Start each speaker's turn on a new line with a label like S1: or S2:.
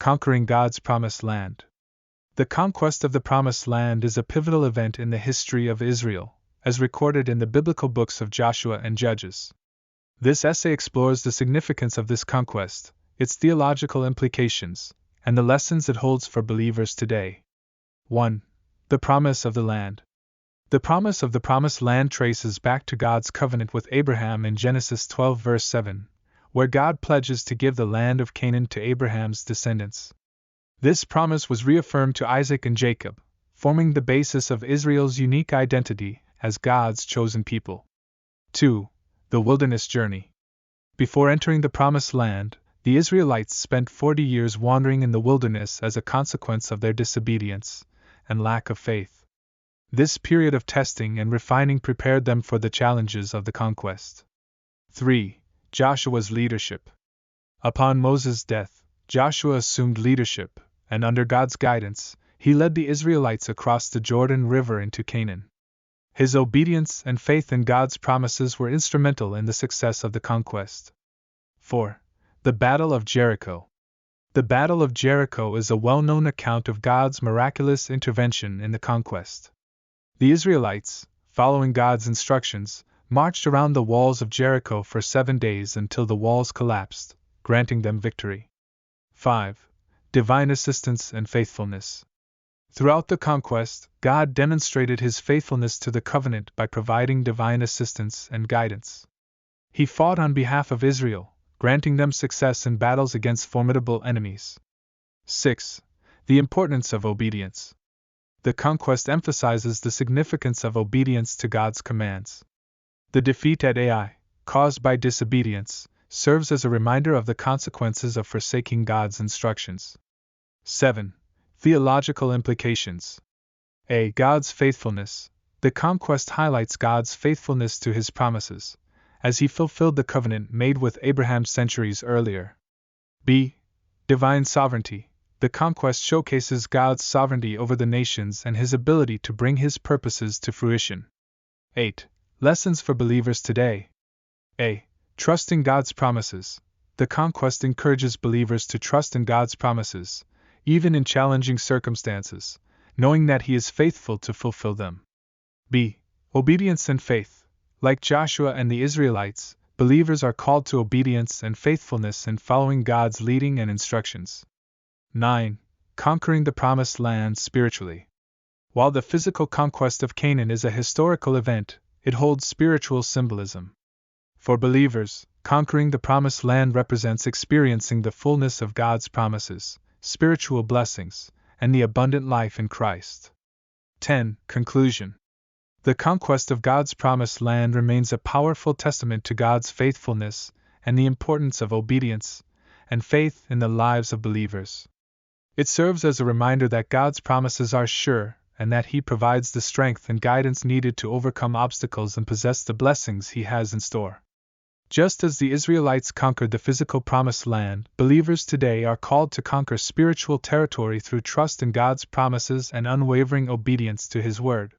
S1: conquering God's promised land. The conquest of the Promised Land is a pivotal event in the history of Israel, as recorded in the biblical books of Joshua and Judges. This essay explores the significance of this conquest, its theological implications, and the lessons it holds for believers today. 1. The promise of the land. The promise of the Promised Land traces back to God's covenant with Abraham in Genesis 12 verse 7, where God pledges to give the land of Canaan to Abraham's descendants. This promise was reaffirmed to Isaac and Jacob, forming the basis of Israel's unique identity as God's chosen people. 2. The wilderness journey. Before entering the Promised Land, the Israelites spent 40 years wandering in the wilderness as a consequence of their disobedience and lack of faith. This period of testing and refining prepared them for the challenges of the conquest. 3. Joshua's leadership. Upon Moses' death, Joshua assumed leadership, and under God's guidance, he led the Israelites across the Jordan River into Canaan. His obedience and faith in God's promises were instrumental in the success of the conquest. 4. The Battle of Jericho. The Battle of Jericho is a well-known account of God's miraculous intervention in the conquest. The Israelites, following God's instructions, marched around the walls of Jericho for 7 days until the walls collapsed, granting them victory. 5. Divine assistance and faithfulness. Throughout the conquest, God demonstrated his faithfulness to the covenant by providing divine assistance and guidance. He fought on behalf of Israel, granting them success in battles against formidable enemies. 6. The importance of obedience. The conquest emphasizes the significance of obedience to God's commands. The defeat at Ai, caused by disobedience, serves as a reminder of the consequences of forsaking God's instructions. 7. Theological implications. A. God's faithfulness. The conquest highlights God's faithfulness to his promises, as he fulfilled the covenant made with Abraham centuries earlier. B. Divine sovereignty. The conquest showcases God's sovereignty over the nations and his ability to bring his purposes to fruition. 8. Lessons for believers today. A. Trusting God's promises. The conquest encourages believers to trust in God's promises, even in challenging circumstances, knowing that he is faithful to fulfill them. B. Obedience and faith. Like Joshua and the Israelites, believers are called to obedience and faithfulness in following God's leading and instructions. 9. Conquering the Promised Land spiritually. While the physical conquest of Canaan is a historical event, it holds spiritual symbolism. For believers, conquering the Promised Land represents experiencing the fullness of God's promises, spiritual blessings, and the abundant life in Christ. 10. Conclusion. The conquest of God's Promised Land remains a powerful testament to God's faithfulness and the importance of obedience and faith in the lives of believers. It serves as a reminder that God's promises are sure and that he provides the strength and guidance needed to overcome obstacles and possess the blessings he has in store. Just as the Israelites conquered the physical Promised Land, believers today are called to conquer spiritual territory through trust in God's promises and unwavering obedience to his word.